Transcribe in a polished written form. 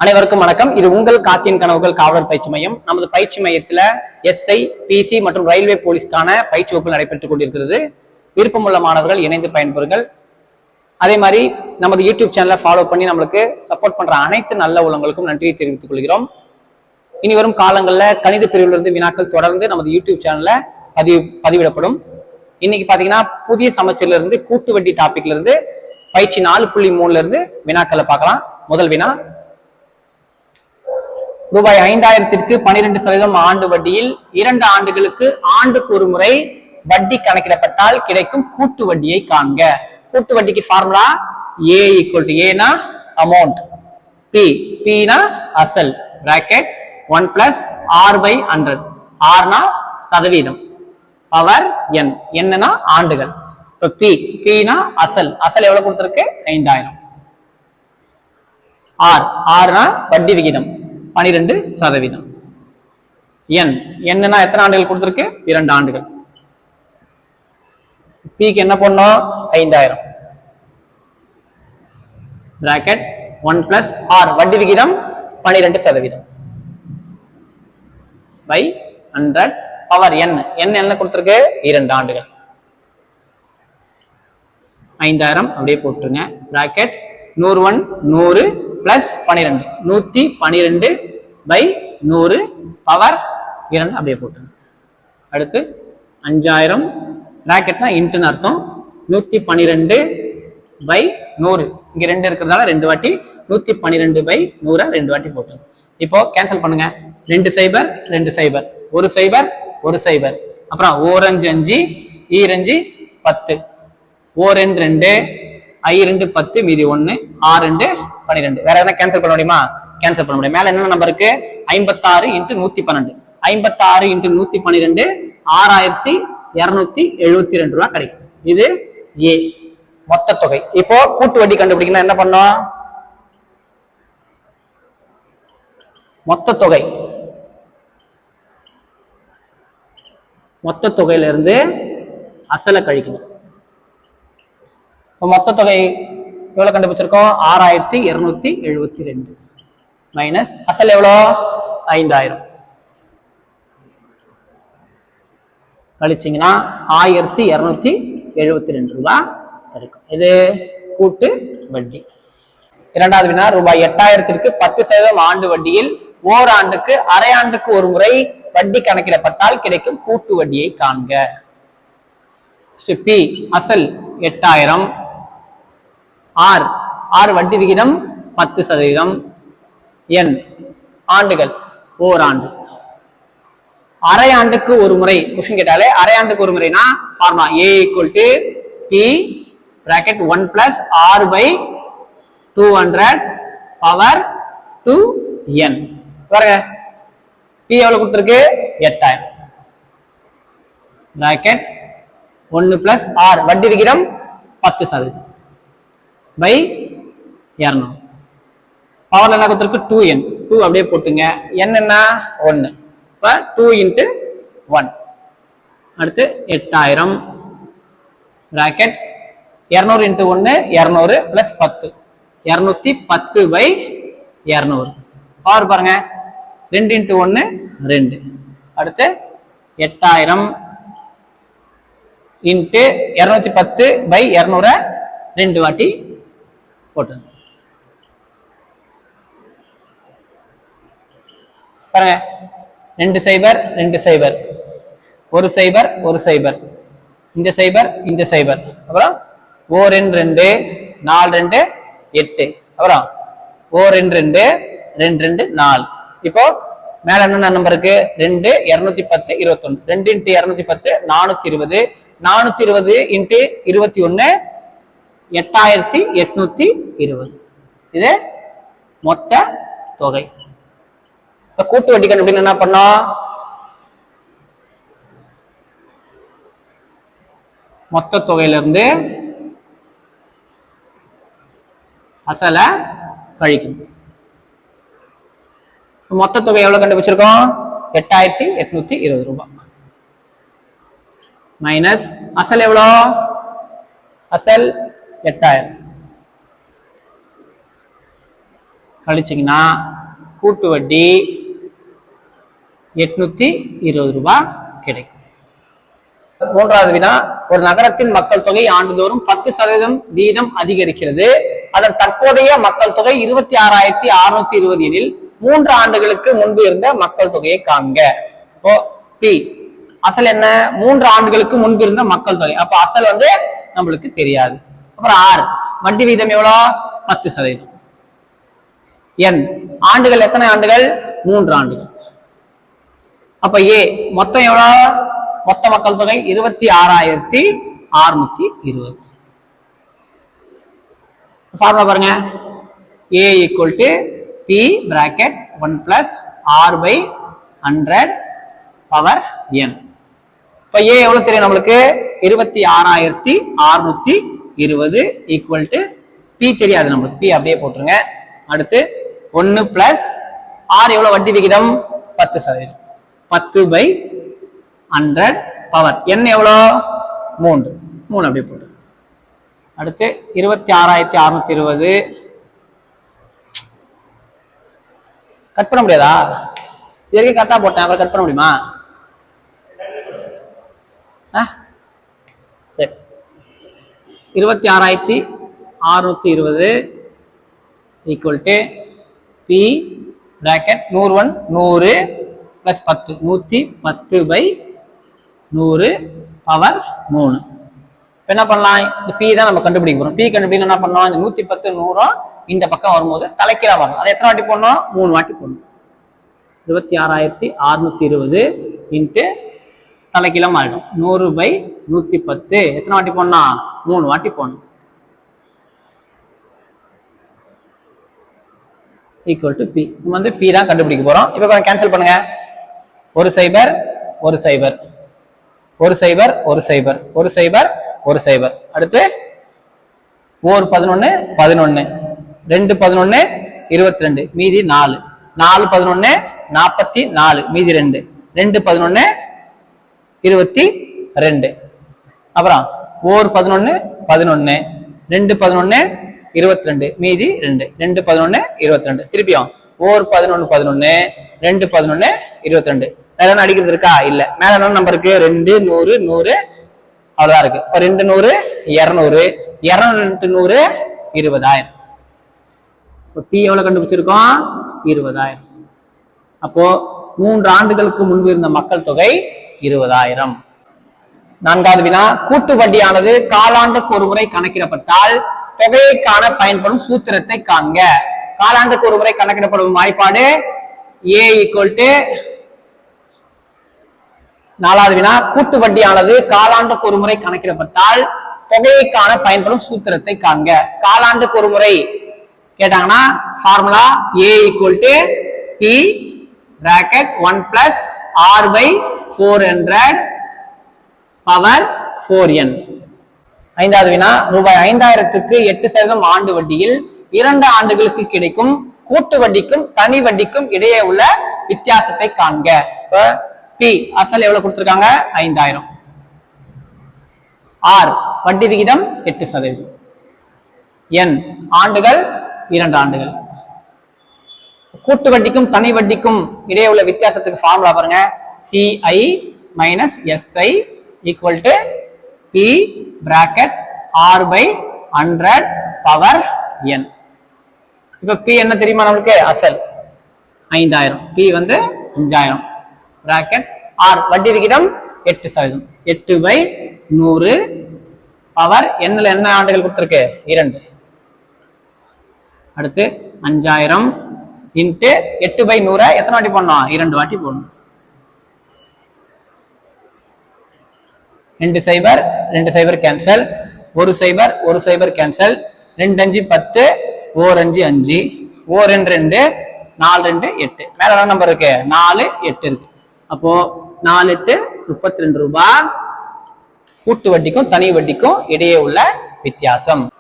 அனைவருக்கும் வணக்கம். இது உங்கள் காக்கின் கனவுகள் காவலர் பயிற்சி மையம். நமது பயிற்சி மையத்துல எஸ்ஐ, பிசி மற்றும் ரயில்வே போலீஸ்க்கான பயிற்சி வகுப்பு நடைபெற்றுக் கொண்டிருக்கிறது. விருப்பமுள்ள மாணவர்கள் இணைந்து பயன்பெறுங்கள். அதே மாதிரி நமது யூடியூப் சேனலை ஃபாலோ பண்ணி நம்மளுக்கு சப்போர்ட் பண்ற அனைத்து நல்ல உள்ளங்களுக்கும் நன்றியை தெரிவித்துக் கொள்கிறோம். இனி வரும் காலங்களில் கணித பிரிவிலிருந்து வினாக்கள் தொடர்ந்து நமது யூடியூப் சேனல்ல பதிவிடப்படும். இன்னைக்கு பாத்தீங்கன்னா புதிய சமச்சீர்ல இருந்து கூட்டு வட்டி டாபிக்ல இருந்து பயிற்சி 4.3 இருந்து வினாக்களை பார்க்கலாம். முதல் வினா, ரூபாய் 5000ற்கு 12% ஆண்டு வட்டியில் 2 ஆண்டுகளுக்கு ஆண்டுக்கு ஒரு முறை வட்டி கணக்கிடப்பட்டால் கிடைக்கும் கூட்டு வட்டியை காண்க. கூட்டு வட்டிக்கு ஃபார்முலா A = A னா அமௌண்ட், P னா அசல், பிராக்கெட் 1 + R/100, R னா சதவீதம், பவர் n, என்னன்னா ஆண்டுகள். இப்ப P னா அசல், அசல் எவ்வளவு கொடுத்திருக்கு? 5000. R னா வட்டி விகிதம் 12%. என்னன்னா எத்தனை ஆண்டுகள் கொடுத்திருக்கு? 2 ஆண்டுகள். Pக்கு என்ன பண்ணோம்? 5000, பிராக்கெட் 1 + R, வட்டி விகிதம் 12% by 100, பவர் n, என்ன கொடுத்திருக்கு? 2 ஆண்டுகள். 5000 அப்படியே போட்டுருங்க, பிராக்கெட் 101 100 + 12, 112 by 100, பவர் 2 அப்படியே போட்டுருங்க. அடுத்து 5000 பிராக்கெட்னா இன்ட்டுன்னு அர்த்தம், 112 by 100, இங்க 2 இருக்கிறதால 2 வாட்டி 112 by 100 2 வாட்டி போட்டுருங்க. இப்போ கேன்சல் பண்ணுங்க. 2 0 2 0, 1 0 1 0, அப்புறம் 4 5 5, 2 10, 4 2 I2 10, மீதி 1, R2 12. வேற எதனா கேன்சல் பண்ண முடியுமா? கேன்சல் பண்ண முடியும். மேல என்ன நம்பர் இருக்கு? 56 × 112, 56 × 112 6272 ரூபாய் கிடைக்கும். இது ஏ மொத்த தொகை. இப்போ கூட்டு வட்டி கண்டுபிடிக்கணும். என்ன பண்ணோம்? மொத்த தொகையில இருந்து அசலை கழிக்கணும். மொத்த தொகை எவ்வளவு கண்டுபிடிச்சிருக்கோம்? 6272 மைனஸ் அசல் எவ்வளோ? 5000 கழிச்சிங்கன்னா 1272 ரூபாய் கிடைக்கும். இது கூட்டு வட்டி. இரண்டாவது வினா, ரூபாய் 8000ற்கு 10% ஆண்டு வட்டியில் ஓராண்டுக்கு அரை ஆண்டுக்கு ஒரு முறை வட்டி கணக்கிடப்பட்டால் கிடைக்கும் கூட்டு வட்டியை காண்க. P அசல் 8000, R வட்டி விகிதம் 10%, n ஆண்டுகள் ஓராண்டு. அரை ஆண்டுக்கு ஒரு முறை கொஸ்டின் கேட்டாலே அரை ஆண்டுக்கு ஒரு முறைனா formula A = P bracket 1 + R/200, power 2n. பாருங்க, P எவ்வளவு கொடுத்திருக்கு? 8000, பிராக்கெட் 1 + R, வட்டி விகிதம் 10% by 200, பவர் என்ன கொடுத்திருக்கு? 2n, 2 அப்படியே போட்டுங்க, n என்ன? 1, இப்ப 2 × 1. அடுத்து 8000 பிராக்கெட் 200 × 1 200 + 10, 210 by 200, பவர் பாருங்க 2 × 1 2. அடுத்து 8000 × 210 by 200 2 வாட்டி போட்டு பாருங்க. 2 0 2 0, 1 0 1 0, இந்த 0 இந்த 0, அப்புறம் 4 2 4 2 8, அப்புறம் 4 2 2 2 4. இப்போ மேல என்ன நம்பர் இருக்கு? 2 210 21, 2 × 210 420, 420 × 21 8820. இது மொத்த தொகை. இப்ப கூட்டு வட்டி கண்டுபிடிக்க என்ன பண்ணோம்? மொத்த தொகையிலிருந்து அசல கழிக்கணும். மொத்த தொகை எவ்வளவு கண்டுபிடிச்சிருக்கோம்? 8820 ரூபாய் மைனஸ் அசல் எவ்வளோ? அசல் 8000 கழிச்சிங்கன்னா கூட்டு வட்டி 820 ரூபாய் கிடைக்கும். மூன்றாவது வினா, ஒரு நகரத்தின் மக்கள் தொகை ஆண்டுதோறும் 10% வீதம் அதிகரிக்கிறது. அதன் தற்போதைய மக்கள் தொகை 26,620 எனில் 3 ஆண்டுகளுக்கு முன்பு இருந்த மக்கள் தொகையை காண்க. இப்போ பி அசல் என்ன? 3 ஆண்டுகளுக்கு முன்பு இருந்த மக்கள் தொகை. அப்ப அசல் நம்மளுக்கு தெரியாது. அப்புறம் ஆர் வட்டி வீதம் எவ்வளோ? 10%. என் ஆண்டுகள் எத்தனை ஆண்டுகள்? 3 ஆண்டுகள். அப்ப ஏ மொத்தம் எவ்வளோ? மொத்த மக்கள் தொகை 26,620. ஃபார்முலா பாருங்க. A equal to P bracket 1 plus R by 100 power n. இப்ப A எவ்வளவு தெரியும் நம்மளுக்கு? 26,620 equal to P தெரியாது நம்மளுக்கு. P அப்படியே போட்டுருங்க. அடுத்து 1 plus R எவ்வளவு வட்டி விகிதம்? 10%. 10/100 பவர் n எவ்வளோ? 3 அப்படியே போட்டு. அடுத்து 26,620 கட் பண்ண முடியாதா? இதற்கு கரெக்டா போட்டேன், அப்புறம் கட் பண்ண முடியுமா? சரி, 26,620 equal to P bracket 100 plus 10 110/100 power 3. என்ன பண்ணலாம்? இந்த பி தான் நம்ம கண்டுபிடிக்க போறோம். பி கண்டுபிடிக்க என்ன பண்ணலாம்? இந்த 110 100 இந்த பக்கம் வரும்போது தலைக்கீழா வரணும். அதை எத்தனை வாட்டி போடணும்? 3 வாட்டி போடணும். 26,620 இன்ட்டு தலைக்கீழா மாறிடும். 100/110 எத்தனை வாட்டி போடணும்? 3 வாட்டி போடணும். Equal to P. நம்ம பி தான் கண்டுபிடிக்க போறோம். இப்ப கேன்சல் பண்ணுங்க. 1 0 1 0 1 0 1 0 1 0 1 0. அடுத்து 4 11 11 2 11 22 மீதி 4 4 11 44 மீதி 2 2 11 22. அப்புறம் 4 11 11 2 11 22 மீதி 2 2 11 22. திருப்பியும் 4 11 11 2 11 22. வேற என்ன அடிக்கிறது இருக்கா? இல்ல. மேல என்ன நம்பர் இருக்கு? 2 100 100 அவ்வளவுதான் இருக்கு. இப்ப 2 100 200 200 20,000. இப்போ P எவ்வளவு கண்டுபிடிச்சிருக்கோம்? 20,000. அப்போ 3 ஆண்டுகளுக்கு முன்பு இருந்த மக்கள் தொகை 20,000. நான்காவது வினா, கூட்டு வட்டியானது காலாண்டுக்கு ஒரு முறை கணக்கிடப்பட்டால் தொகையை காண பயன்படும் சூத்திரத்தை காண்க. காலாண்டுக்கு ஒரு முறை கணக்கிடப்படும் வாய்ப்பாடு A equal to 4வது வினா, கூட்டு வட்டியானது காலாண்டுக்கு ஒரு முறை கணக்கிடப்பட்டால் தொகையை காண பயன்படும் சூத்திரத்தை காண்க. காலாண்டுக்கு ஒரு முறை கேட்டாங்கன்னா formula A equal to P bracket 1 plus R by 400 power 4n. 5வது வினா, ரூபாய் 5,000க்கு 8% ஆண்டு வட்டியில் 2 ஆண்டுகளுக்கு கிடைக்கும் கூட்டு வட்டிக்கும் தனி வட்டிக்கும் இடையே உள்ள வித்தியாசத்தை காண்க. பி அசல் எவ்வளவு கொடுத்திருக்காங்க? 5,000. ஆர் வட்டி விகிதம் 8%. என் ஆண்டுகள் 2 ஆண்டுகள். கூட்டு வட்டிக்கும் தனி வட்டிக்கும் இடையே உள்ள வித்தியாசத்துக்கு ஃபார்முலா பாருங்க. CI minus SI equal to P bracket R by 100 power n. இப்ப P என்ன தெரியுமா நம்மளுக்கு? அசல் 5,000. P 5,000 bracket R வட்டி விகிதம் 8%. 8/100 பவர் என்னல என்ன ஆண்டுகள் கொடுத்திருக்கு? 2. அடுத்து 5,000 இன்ட்டு 8/100 எத்தனை வாட்டி போடணும்? 2 வாட்டி போடணும். 2 0 2 0 கேன்சல். 1 0 1 0 கேன்சல். 2 5 10 4 5 5 4 2 2 4 2 8. மேல என்ன நம்பர் இருக்கு? 4 8 இருக்கு. அப்போ 4 8 32 ரூபாய் கூட்டு வட்டிக்கும் தனி வட்டிக்கும் இடையே உள்ள வித்தியாசம்.